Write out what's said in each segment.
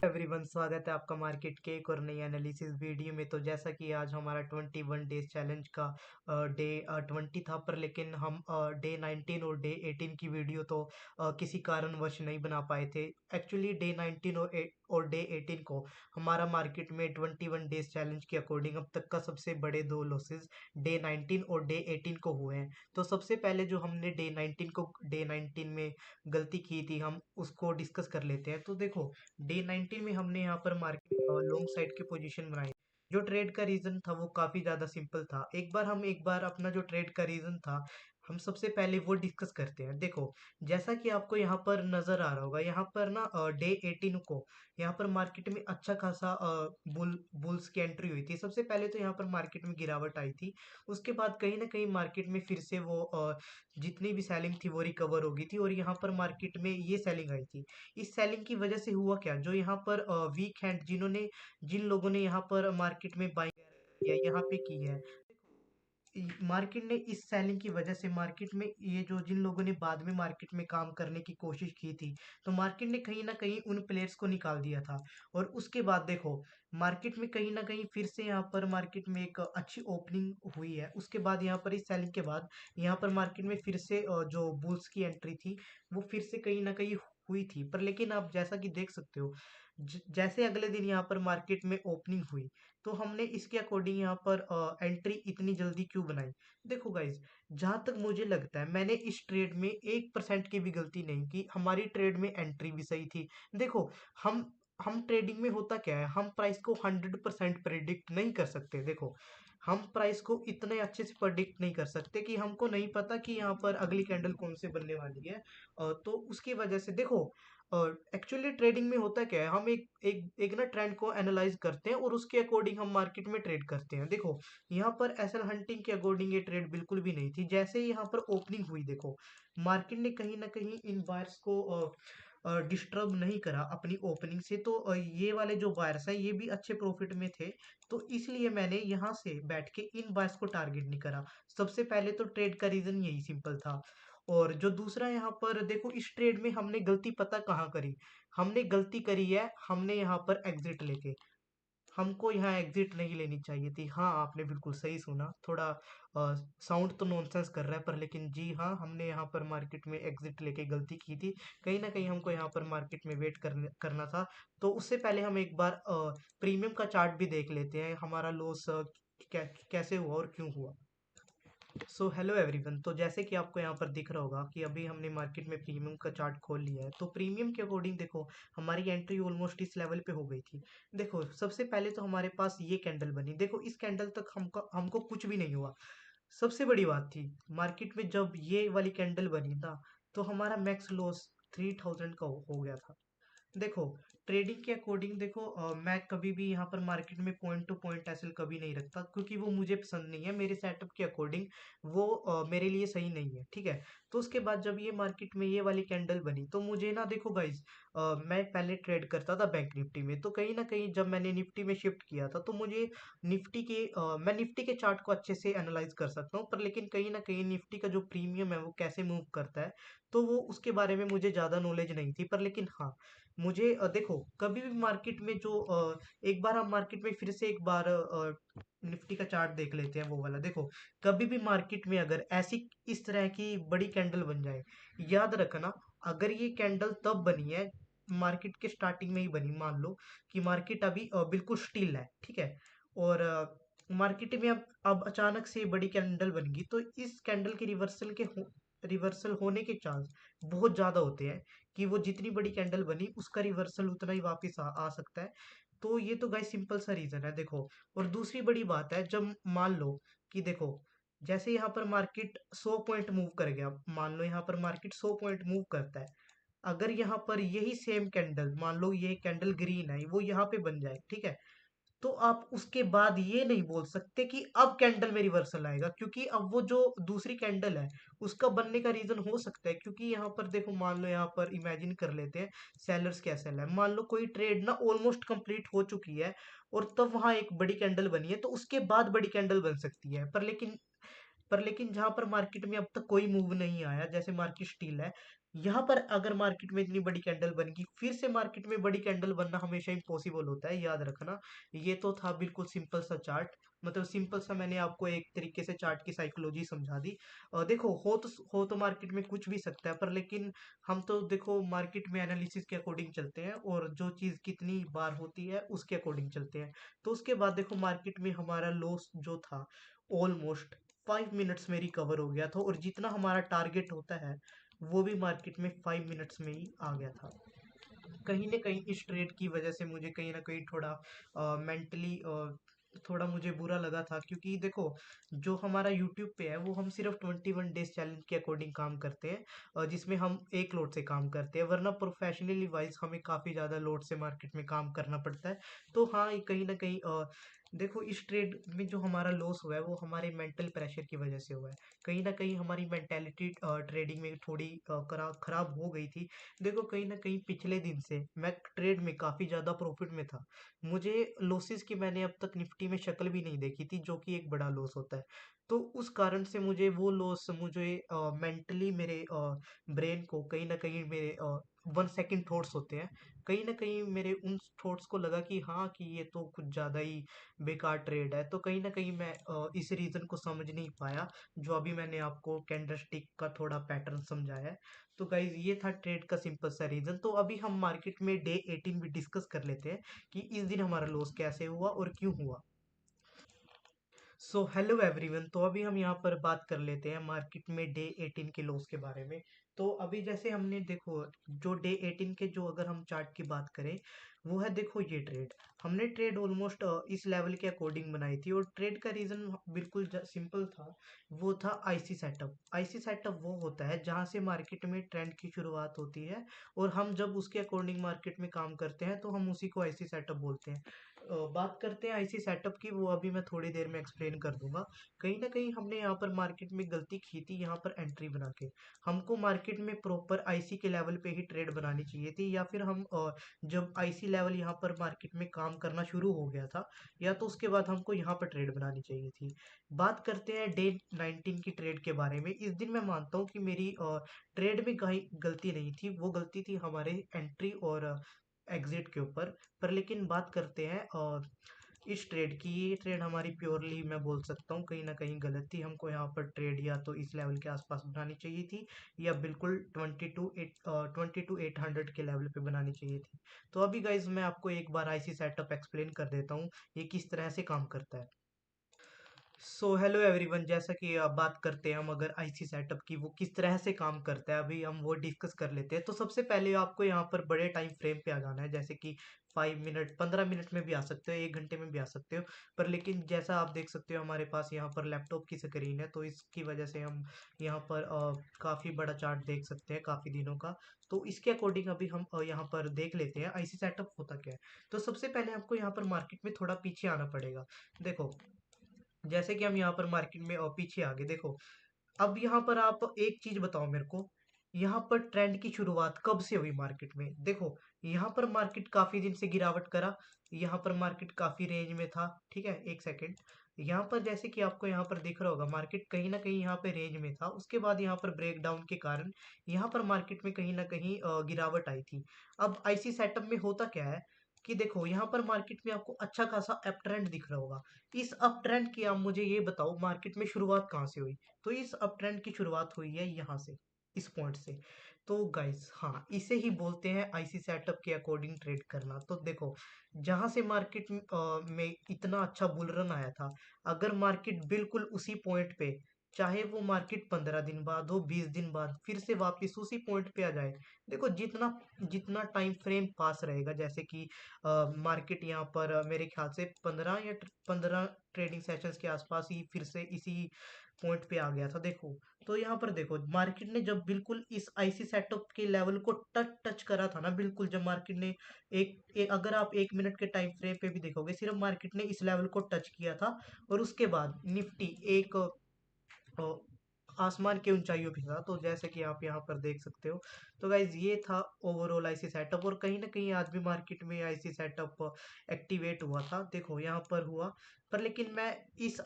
Everyone, स्वागत है आपका मार्केट के एक और नई एनालिसिस वीडियो में। तो जैसा कि आज हमारा 21 डेज चैलेंज का डे 20 था, पर लेकिन हम डे 19 और डे 18 की वीडियो तो किसी कारणवश नहीं बना पाए थे। एक्चुअली डे 19 और डे 18 को हमारा मार्केट में 21 डेज चैलेंज के अकॉर्डिंग अब तक का सबसे बड़े दो लॉसेस डे 19 और डे 18 को हुए हैं। तो सबसे पहले जो हमने डे 19 में गलती की थी, हम उसको डिस्कस कर लेते हैं। तो देखो, डे 19 में हमने यहाँ पर मार्केट लॉन्ग साइड की पोजीशन बनाई। जो ट्रेड का रीजन था वो काफी ज्यादा सिंपल था। एक बार अपना जो ट्रेड का रीजन था, हम सबसे पहले वो डिस्कस करते हैं। देखो, जैसा कि आपको यहाँ पर नजर आ रहा होगा, यहाँ पर ना डे 18 को यहाँ पर मार्केट में अच्छा खासा बुल्स की एंट्री हुई थी। सबसे पहले तो यहाँ पर मार्केट में गिरावट आई थी। उसके बाद कहीं ना कहीं मार्केट में फिर से वो जितनी भी सेलिंग थी वो रिकवर हो गई थी, और यहाँ पर मार्केट में ये सेलिंग आई थी। इस सेलिंग की वजह से हुआ क्या, जो यहाँ पर वीक हैंड जिन लोगों ने यहाँ पर मार्केट में बाइंग या यहाँ पे की है, मार्केट ने इस सेलिंग की वजह से मार्केट में ये जो जिन लोगों ने बाद में मार्केट में काम करने की कोशिश की थी, तो मार्केट ने कहीं ना कहीं उन प्लेयर्स को निकाल दिया था। और उसके बाद देखो, मार्केट में कहीं ना कहीं फिर से यहाँ पर मार्केट में एक अच्छी ओपनिंग हुई है। उसके बाद यहाँ पर इस सेलिंग के बाद यहाँ पर मार्केट में फिर से जो बुल्स की एंट्री थी वो फिर से कहीं ना कहीं हुई थी। पर लेकिन आप जैसा कि देख सकते हो, जैसे अगले दिन यहाँ पर मार्केट में ओपनिंग हुई, तो हमने इसके अकॉर्डिंग यहाँ पर एंट्री इतनी जल्दी क्यों बनाई। देखो गाइज, जहां तक मुझे लगता है मैंने इस ट्रेड में 1% की भी गलती नहीं की। हमारी ट्रेड में एंट्री भी सही थी। देखो, हम हम ट्रेडिंग में होता क्या है, हम प्राइस को 100% प्रेडिक्ट नहीं कर सकते। देखो, हम प्राइस को इतने अच्छे से प्रेडिक्ट नहीं कर सकते कि हमको नहीं पता कि यहाँ पर अगली कैंडल कौन से बनने वाली है। तो उसकी वजह से देखो, एक्चुअली ट्रेडिंग में होता क्या है, हम एक ना ट्रेंड को एनालाइज करते हैं और उसके अकॉर्डिंग हम मार्केट में ट्रेड करते हैं। देखो, यहाँ पर एसएल हंटिंग के अकॉर्डिंग ये ट्रेड बिल्कुल भी नहीं थी। जैसे ही यहाँ पर ओपनिंग हुई, देखो, मार्केट ने कहीं ना कहीं इन बायर्स को डिस्टर्ब नहीं करा अपनी ओपनिंग से। तो ये वाले जो बायर्स हैं ये भी अच्छे प्रॉफिट में थे। तो इसलिए मैंने यहाँ से बैठ के इन बायर्स को टारगेट नहीं करा। सबसे पहले तो ट्रेड का रीजन यही सिंपल था। और जो दूसरा यहाँ पर देखो, इस ट्रेड में हमने गलती पता कहाँ करी, हमने गलती करी है, हमने यहाँ पर एग्जिट लेके, हमको यहाँ एग्जिट नहीं लेनी चाहिए थी। हाँ, आपने बिल्कुल सही सुना। थोड़ा साउंड तो नॉनसेंस कर रहा है, पर लेकिन जी हाँ, हमने यहाँ पर मार्केट में एग्जिट लेके गलती की थी। कहीं ना कहीं हमको यहाँ पर मार्केट में वेट करना था। तो उससे पहले हम एक बार प्रीमियम का चार्ट भी देख लेते हैं, हमारा लॉस कैसे हुआ और क्यों हुआ। सो हेलो एवरीवन, तो जैसे कि आपको यहाँ पर दिख रहा होगा कि अभी हमने मार्केट में प्रीमियम का चार्ट खोल लिया है। तो प्रीमियम के अकॉर्डिंग देखो, हमारी एंट्री ऑलमोस्ट इस लेवल पे हो गई थी। देखो, सबसे पहले तो हमारे पास ये कैंडल बनी। देखो, इस कैंडल तक हमको हमको कुछ भी नहीं हुआ। सबसे बड़ी बात थी, मार्केट में जब ये वाली कैंडल बनी था, तो हमारा मैक्स लॉस 3000 का हो गया था। देखो, ट्रेडिंग के अकॉर्डिंग देखो, मैं कभी भी यहाँ पर मार्केट में पॉइंट टू पॉइंट एसएल कभी नहीं रखता, क्योंकि वो मुझे पसंद नहीं है। मेरे सेटअप के अकॉर्डिंग वो मेरे लिए सही नहीं है, ठीक है। तो उसके बाद जब ये मार्केट में ये वाली कैंडल बनी, तो मुझे ना, देखो गाइज, मैं पहले ट्रेड करता था बैंक निफ्टी में। तो कहीं ना कहीं जब मैंने निफ्टी में शिफ्ट किया था, तो मुझे मैं निफ्टी के चार्ट को अच्छे से एनालाइज कर सकता हूँ। पर लेकिन कहीं ना कहीं निफ्टी का जो प्रीमियम है वो कैसे मूव करता है, तो वो उसके बारे में मुझे ज़्यादा नॉलेज नहीं थी। पर लेकिन हाँ, मुझे देखो, कभी भी मार्केट में जो एक बार हम मार्केट में फिर से एक बार निफ्टी का चार्ट देख लेते हैं, वो वाला। देखो, कभी भी मार्केट में अगर ऐसी इस तरह की बड़ी कैंडल बन जाए, याद रखना, अगर ये कैंडल तब बनी है, मार्केट के स्टार्टिंग में ही बनी, मान लो कि मार्केट अभी बिल्कुल स्टिल है, ठीक है, और मार्केट में अब अचानक से बड़ी कैंडल बन गई, तो इस कैंडल के रिवर्सल होने के चांस बहुत ज्यादा होते हैं कि वो जितनी बड़ी कैंडल बनी उसका रिवर्सल उतना ही वापस आ सकता है। तो ये तो गाइस सिंपल सा रीजन है। देखो, और दूसरी बड़ी बात है, जब मान लो कि देखो, जैसे यहाँ पर मार्केट 100 पॉइंट मूव कर गया, मान लो यहाँ पर मार्केट 100 पॉइंट मूव करता है, अगर यहाँ पर यही सेम कैंडल, मान लो ये कैंडल ग्रीन है, वो यहाँ पे बन जाए, ठीक है, तो आप उसके बाद ये नहीं बोल सकते कि अब कैंडल में रिवर्सल आएगा, क्योंकि अब वो जो दूसरी कैंडल है उसका बनने का रीजन हो सकता है, क्योंकि यहाँ पर देखो, मान लो यहाँ पर इमेजिन कर लेते हैं, सेलर्स क्या सेल है, मान लो कोई ट्रेड ना ऑलमोस्ट कंप्लीट हो चुकी है, और तब वहां एक बड़ी कैंडल बनी है, तो उसके बाद बड़ी कैंडल बन सकती है। पर लेकिन जहां पर मार्केट में अब तक कोई मूव नहीं आया, जैसे मार्केट स्टील है, यहाँ पर अगर मार्केट में इतनी बड़ी कैंडल बन गई, फिर से मार्केट में बड़ी कैंडल बनना हमेशा इम्पॉसिबल होता है, याद रखना। ये तो था बिल्कुल सिंपल सा चार्ट, मतलब सिंपल सा मैंने आपको एक तरीके से चार्ट की साइकोलॉजी समझा दी। देखो हो तो मार्केट में कुछ भी सकता है, पर लेकिन हम तो देखो मार्केट में एनालिसिस के अकॉर्डिंग चलते हैं, और जो चीज़ कितनी बार होती है उसके अकॉर्डिंग चलते हैं। तो उसके बाद देखो मार्केट में हमारा लॉस जो था ऑलमोस्ट 5 मिनट्स में रिकवर हो गया था, और जितना हमारा टारगेट होता है वो भी मार्केट में 5 मिनट्स में ही आ गया था। कहीं ना कहीं इस ट्रेड की वजह से मुझे कहीं ना कहीं थोड़ा मेंटली थोड़ा मुझे बुरा लगा था, क्योंकि देखो जो हमारा यूट्यूब पे है वो हम सिर्फ 21 डेज चैलेंज के अकॉर्डिंग काम करते हैं, जिसमें हम एक लोड से काम करते हैं, वरना प्रोफेशनली वाइज हमें काफ़ी ज़्यादा लोड से मार्केट में काम करना पड़ता है। तो हाँ, ये कहीं ना कहीं देखो इस ट्रेड में जो हमारा लॉस हुआ है वो हमारे मेंटल प्रेशर की वजह से हुआ है। कहीं ना कहीं हमारी मेंटेलिटी ट्रेडिंग में थोड़ी खराब हो गई थी। देखो कहीं ना कहीं पिछले दिन से मैं ट्रेड में काफ़ी ज़्यादा प्रॉफिट में था। मुझे लॉसेस की मैंने अब तक निफ्टी में शक्ल भी नहीं देखी थी, जो कि एक बड़ा लॉस होता है। तो उस कारण से मुझे वो लॉस मुझे मेंटली मेरे ब्रेन को कहीं ना कहीं मेरे 1 सेकंड थॉट्स होते हैं, कहीं ना कहीं मेरे उन थॉट्स को लगा कि हाँ कि ये तो कुछ ज़्यादा ही बेकार ट्रेड है। तो कहीं ना कहीं मैं इस रीज़न को समझ नहीं पाया, जो अभी मैंने आपको कैंडलस्टिक का थोड़ा पैटर्न समझाया है। तो गाइज ये था ट्रेड का सिंपल सा रीजन। तो अभी हम मार्केट में डे 18 भी डिस्कस कर लेते हैं कि इस दिन हमारा लॉस कैसे हुआ और क्यों हुआ। सो हेलो एवरीवन, तो अभी हम यहाँ पर बात कर लेते हैं मार्केट में डे 18 के लॉस के बारे में। तो अभी जैसे हमने देखो जो डे 18 के जो अगर हम चार्ट की बात करें, वो है देखो ये ट्रेड हमने ट्रेड ऑलमोस्ट इस लेवल के अकॉर्डिंग बनाई थी, और ट्रेड का रीज़न बिल्कुल सिंपल था। वो था आईसी सेटअप। आईसी सेटअप वो होता है जहाँ से मार्केट में ट्रेंड की शुरुआत होती है, और हम जब उसके अकॉर्डिंग मार्केट में काम करते हैं तो हम उसी को आईसी सेटअप बोलते हैं। बात करते हैं आईसी सेटअप की, वो अभी मैं थोड़ी देर में एक्सप्लेन कर दूंगा। कहीं ना कहीं हमने यहाँ पर मार्केट में गलती की थी, यहाँ पर एंट्री बना के। हमको मार्केट में प्रॉपर आईसी के लेवल पे ही ट्रेड बनानी चाहिए थी, या फिर हम जब आईसी लेवल यहाँ पर मार्केट में काम करना शुरू हो गया था, या तो उसके बाद हमको यहाँ पर ट्रेड बनानी चाहिए थी। बात करते हैं डे 19 की ट्रेड के बारे में। इस दिन मैं मानता हूँ कि मेरी ट्रेड में कहीं गलती नहीं थी, वो गलती थी हमारे एंट्री और एग्जिट के ऊपर। पर लेकिन बात करते हैं और इस ट्रेड की, ये ट्रेड हमारी प्योरली मैं बोल सकता हूँ कहीं ना कहीं गलत थी। हमको यहाँ पर ट्रेड या तो इस लेवल के आसपास बनानी चाहिए थी, या बिल्कुल 22 800 के लेवल पे बनानी चाहिए थी। तो अभी गाइज मैं आपको एक बार आईसी सेटअप एक्सप्लेन कर देता हूँ ये किस तरह से काम करता है। सो हेलो एवरीवन, जैसा कि अब बात करते हैं हम अगर आईसी सेटअप की, वो किस तरह से काम करता है अभी हम वो डिस्कस कर लेते हैं। तो सबसे पहले आपको यहाँ पर बड़े टाइम फ्रेम पे आ जाना है, जैसे कि 5 मिनट 15 मिनट में भी आ सकते हो, 1 घंटे में भी आ सकते हो। पर लेकिन जैसा आप देख सकते हो हमारे पास यहाँ पर लैपटॉप की स्क्रीन है, तो इसकी वजह से हम यहाँ पर काफ़ी बड़ा चार्ट देख सकते हैं काफ़ी दिनों का। तो इसके अकॉर्डिंग अभी हम यहाँ पर देख लेते हैं आईसी सेटअप होता क्या है। तो सबसे पहले आपको यहाँ पर मार्केट में थोड़ा पीछे आना पड़ेगा। देखो जैसे कि हम यहाँ पर मार्केट में और पीछे आ गए। देखो अब यहाँ पर आप एक चीज बताओ मेरे को, यहाँ पर ट्रेंड की शुरुआत कब से हुई मार्केट में? देखो यहाँ पर मार्केट काफी दिन से गिरावट करा, यहाँ पर मार्केट काफी रेंज में था, ठीक है। एक सेकंड, यहाँ पर जैसे कि आपको यहाँ पर दिख रहा होगा मार्केट कहीं ना कहीं यहाँ पे रेंज में था, उसके बाद यहाँ पर ब्रेकडाउन के कारण यहाँ पर मार्केट में कहीं ना कहीं गिरावट आई थी। अब आईसी सेटअप में होता क्या है कि देखो यहाँ पर मार्केट में आपको अच्छा खासा अप ट्रेंड दिख रहा होगा। इस अप ट्रेंड की आप मुझे ये बताओ मार्केट में शुरुआत कहाँ से हुई? तो इस अप ट्रेंड की शुरुआत हुई है यहाँ से, इस पॉइंट से। तो गाइस हाँ, इसे ही बोलते हैं आईसी सेटअप के अकॉर्डिंग ट्रेड करना। तो देखो जहां से मार्केट में इतना अच्छा बुल रन आया था, अगर मार्केट बिल्कुल उसी पॉइंट पे, चाहे वो मार्केट 15 दिन बाद हो 20 दिन बाद फिर से वापस उसी पॉइंट पे आ जाए, देखो जितना जितना टाइम फ्रेम पास रहेगा, जैसे कि मार्केट यहाँ पर मेरे ख्याल से 15 ट्रेडिंग सेशंस के आसपास ही फिर से इसी पॉइंट पे आ गया था। देखो तो यहाँ पर देखो मार्केट ने जब बिल्कुल इस आईसी सेटअप के लेवल को टच टच करा था ना, बिल्कुल जब मार्केट ने अगर आप 1 मिनट के टाइम फ्रेम पे भी देखोगे, सिर्फ मार्केट ने इस लेवल को टच किया था, और उसके बाद निफ्टी एक अ, आसमान की ऊंचाइयों पे था। तो जैसे कि आप यहाँ पर देख सकते हो, तो गाइज ये था ओवरऑल आईसी सेटअप, और कहीं ना कहीं आज भी मार्केट में आईसी सेटअप एक्टिवेट हुआ था, देखो यहाँ पर हुआ। पर लेकिन मैं इस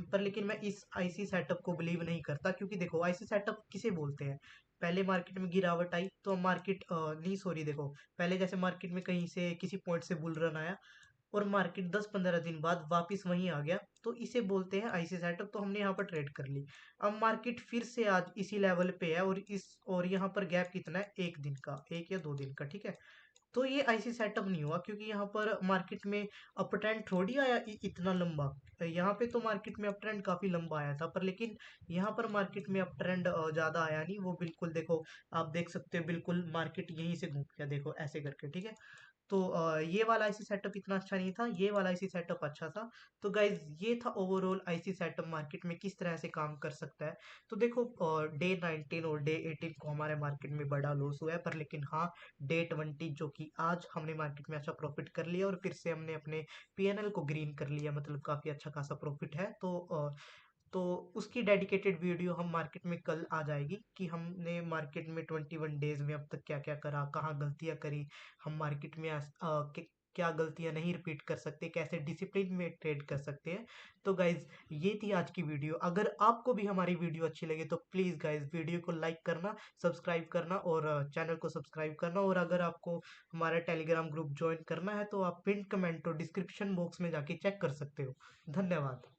पर लेकिन मैं इस आईसी सेटअप को बिलीव नहीं करता, क्योंकि देखो आईसी सेटअप किसे बोलते हैं? पहले मार्केट में गिरावट आई तो मार्केट नहीं, सॉरी, देखो, पहले जैसे मार्केट में कहीं से किसी पॉइंट से बुल रन आया और मार्केट 10-15 दिन बाद वापस वहीं आ गया, तो इसे बोलते हैं आईसी सेटअप। तो हमने यहाँ पर ट्रेड कर ली। अब मार्केट फिर से आज इसी लेवल पे है और यहाँ पर गैप कितना है, एक दिन का, 1 या 2 दिन का, ठीक है। तो ये आईसी सेटअप नहीं हुआ क्योंकि यहाँ पर मार्केट में अप ट्रेंड थोड़ी आया इतना लंबा। यहाँ पे तो मार्केट में अप ट्रेंड काफी लंबा आया था, पर लेकिन यहाँ पर मार्केट में अप ट्रेंड ज्यादा आया नहीं। वो बिल्कुल देखो, आप देख सकते हो, बिल्कुल मार्केट यहीं से घूम गया, देखो ऐसे करके, ठीक है। तो ये वाला आईसी सेटअप इतना अच्छा नहीं था, ये वाला आईसी सेटअप अच्छा था। तो गाइज ये था ओवरऑल आईसी सेटअप मार्केट में किस तरह से काम कर सकता है। तो देखो, डे 19 और डे 18 को हमारे मार्केट में बड़ा लॉस हुआ है, पर लेकिन हाँ, डे 20 जो कि आज हमने मार्केट में अच्छा प्रॉफिट कर लिया और फिर से हमने अपने पीएनएल को ग्रीन कर लिया, मतलब काफी अच्छा खासा प्रॉफिट है। तो उसकी डेडिकेटेड वीडियो हम मार्केट में कल आ जाएगी कि हमने मार्केट में 21 डेज में अब तक क्या क्या करा, कहाँ गलतियाँ करी, हम मार्केट में क्या गलतियां नहीं रिपीट कर सकते, कैसे डिसिप्लिन में ट्रेड कर सकते हैं। तो गाइज ये थी आज की वीडियो। अगर आपको भी हमारी वीडियो अच्छी लगे तो प्लीज़ गाइज वीडियो को लाइक करना, सब्सक्राइब करना और चैनल को सब्सक्राइब करना। और अगर आपको हमारा टेलीग्राम ग्रुप ज्वाइन करना है तो आप पिन कमेंट और डिस्क्रिप्शन बॉक्स में जाके चेक कर सकते हो। धन्यवाद।